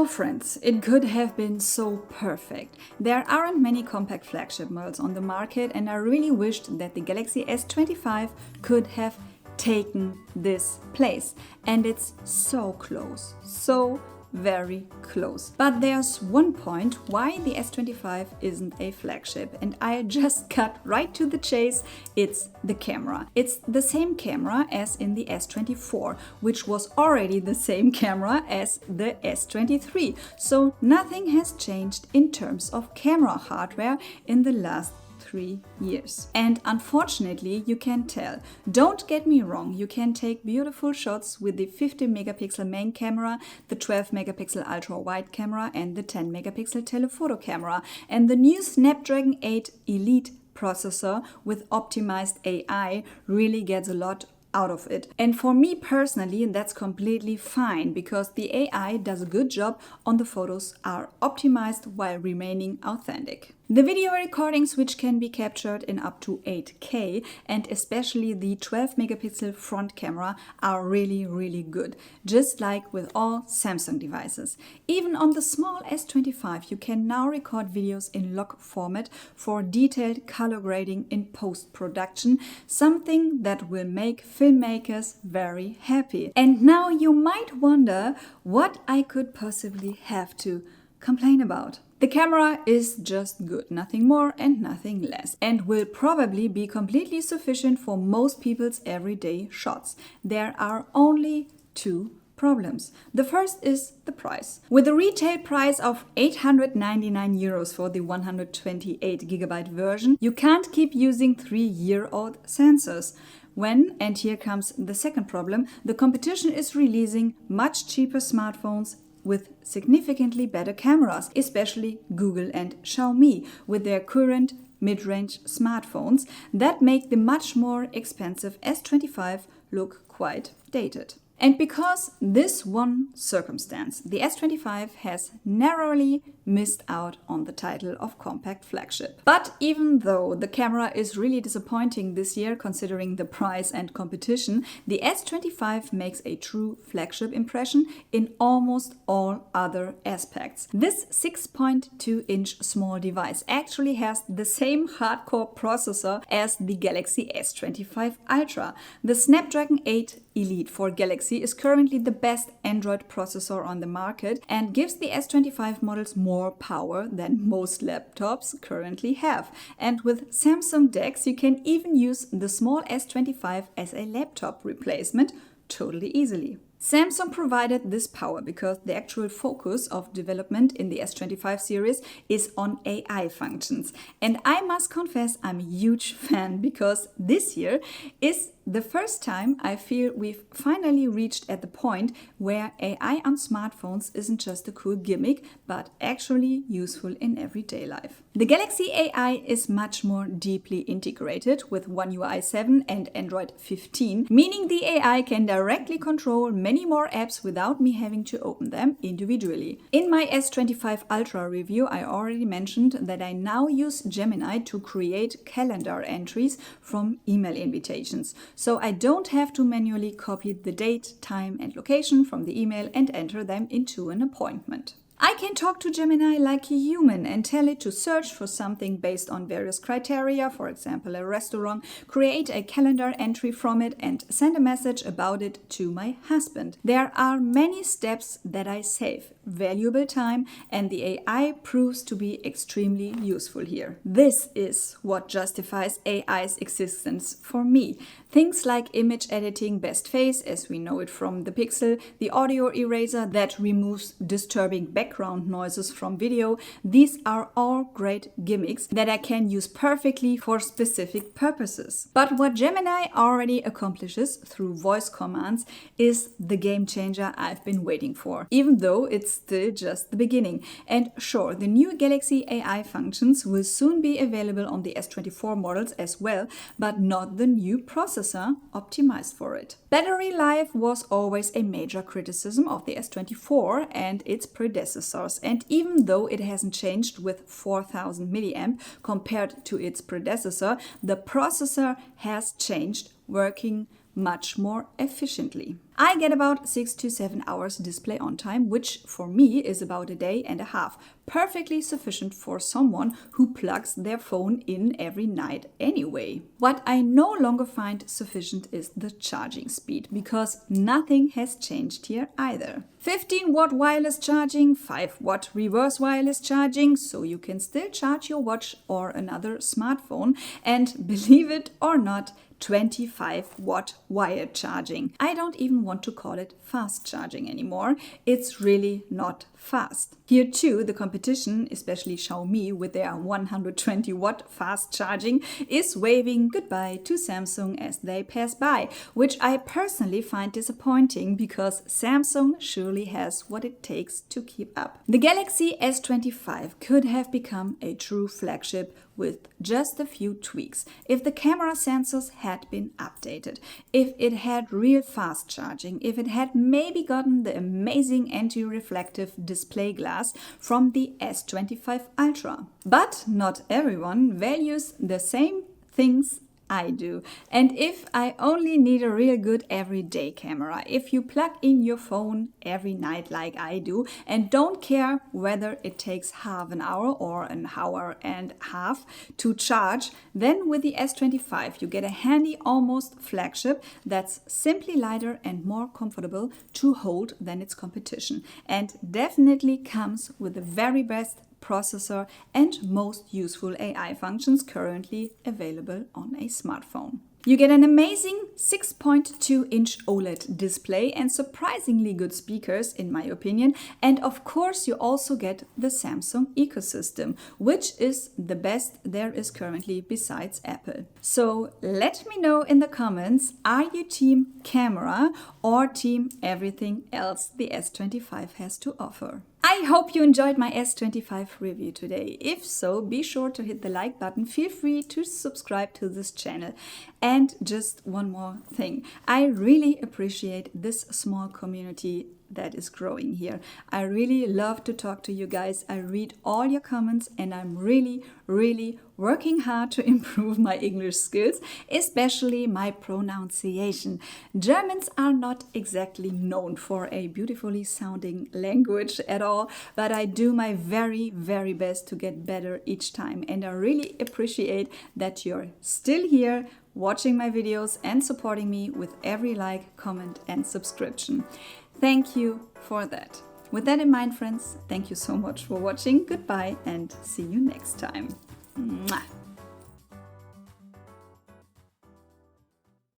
Oh friends, it could have been so perfect. There aren't many compact flagship models on the market and I really wished that the Galaxy S25 could have taken this place. And it's so close, so very close. But there's one point why the S25 isn't a flagship and I just cut right to the chase. It's the camera. It's the same camera as in the S24, which was already the same camera as the S23. So nothing has changed in terms of camera hardware in the last 3 years. And unfortunately, you can tell. Don't get me wrong, you can take beautiful shots with the 50 megapixel main camera, the 12 megapixel ultra wide camera and the 10 megapixel telephoto camera. And the new Snapdragon 8 Elite processor with optimized AI really gets a lot out of it. And for me personally, that's completely fine because the AI does a good job on the photos are optimized while remaining authentic. The video recordings, which can be captured in up to 8K and especially the 12 megapixel front camera are really good, just like with all Samsung devices. Even on the small S25 you can now record videos in log format for detailed color grading in post-production, something that will make filmmakers very happy. And now you might wonder what I could possibly have to complain about. The camera is just good, nothing more and nothing less, and will probably be completely sufficient for most people's everyday shots. There are only two problems. The first is the price. With a retail price of 899 euros for the 128GB version, you can't keep using 3-year-old sensors. When, and here comes the second problem, the competition is releasing much cheaper smartphones with significantly better cameras, especially Google and Xiaomi with their current mid-range smartphones that make the much more expensive S25 look quite dated. And because this one circumstance, the S25 has narrowly missed out on the title of compact flagship. But even though the camera is really disappointing this year considering the price and competition, the S25 makes a true flagship impression in almost all other aspects. This 6.2-inch small device actually has the same hardcore processor as the Galaxy S25 Ultra. The Snapdragon 8 Elite for Galaxy is currently the best Android processor on the market and gives the S25 models more power than most laptops currently have. And with Samsung DeX, you can even use the small S25 as a laptop replacement totally easily. Samsung provided this power because the actual focus of development in the S25 series is on AI functions. And I must confess I'm a huge fan because this year is the first time I feel we've finally reached at the point where AI on smartphones isn't just a cool gimmick, but actually useful in everyday life. The Galaxy AI is much more deeply integrated with One UI 7 and Android 15, meaning the AI can directly control many more apps without me having to open them individually. In my S25 Ultra review, I already mentioned that I now use Gemini to create calendar entries from email invitations. So I don't have to manually copy the date, time and location from the email and enter them into an appointment. I can talk to Gemini like a human and tell it to search for something based on various criteria, for example a restaurant, create a calendar entry from it and send a message about it to my husband. There are many steps that I save, valuable time, and the AI proves to be extremely useful here. This is what justifies AI's existence for me. Things like image editing best face, as we know it from the Pixel, the audio eraser that removes disturbing background noises from video, these are all great gimmicks that I can use perfectly for specific purposes. But what Gemini already accomplishes through voice commands is the game changer I've been waiting for, even though it's still just the beginning. And sure, the new Galaxy AI functions will soon be available on the S24 models as well, but not the new processor optimized for it. Battery life was always a major criticism of the S24 and its predecessors, and even though it hasn't changed with 4000 mAh compared to its predecessor, the processor has changed, working much more efficiently. I get about 6 to 7 hours display on time, which for me is about a day and a half. Perfectly sufficient for someone who plugs their phone in every night anyway. What I no longer find sufficient is the charging speed, because nothing has changed here either. 15-watt wireless charging, 5-watt reverse wireless charging, so you can still charge your watch or another smartphone, and believe it or not, 25-watt wired charging. I don't even want to call it fast charging anymore. It's really not fast. Here too, the competition, especially Xiaomi with their 120-watt fast charging, is waving goodbye to Samsung as they pass by, which I personally find disappointing because Samsung surely has what it takes to keep up. The Galaxy S25 could have become a true flagship with just a few tweaks. If the camera sensors had been updated, if it had real fast charging, if it had maybe gotten the amazing anti-reflective display glass from the S25 Ultra. But not everyone values the same things I do. And if I only need a real good everyday camera, if you plug in your phone every night like I do and don't care whether it takes half an hour or an hour and a half to charge, then with the S25 you get a handy almost flagship that's simply lighter and more comfortable to hold than its competition, and definitely comes with the very best processor and most useful AI functions currently available on a smartphone. You get an amazing 6.2-inch OLED display and surprisingly good speakers, in my opinion. And of course, you also get the Samsung ecosystem, which is the best there is currently besides Apple. So let me know in the comments, are you team camera or team everything else the S25 has to offer? I hope you enjoyed my S25 review today. If so, be sure to hit the like button. Feel free to subscribe to this channel. And just one more thing. I really appreciate this small community that is growing here. I really love to talk to you guys. I read all your comments and I'm really working hard to improve my English skills, especially my pronunciation. Germans are not exactly known for a beautifully sounding language at all, but I do my very best to get better each time. And I really appreciate that you're still here watching my videos and supporting me with every like, comment and subscription. Thank you for that. With that in mind, friends, thank you so much for watching. Goodbye and see you next time. Mwah.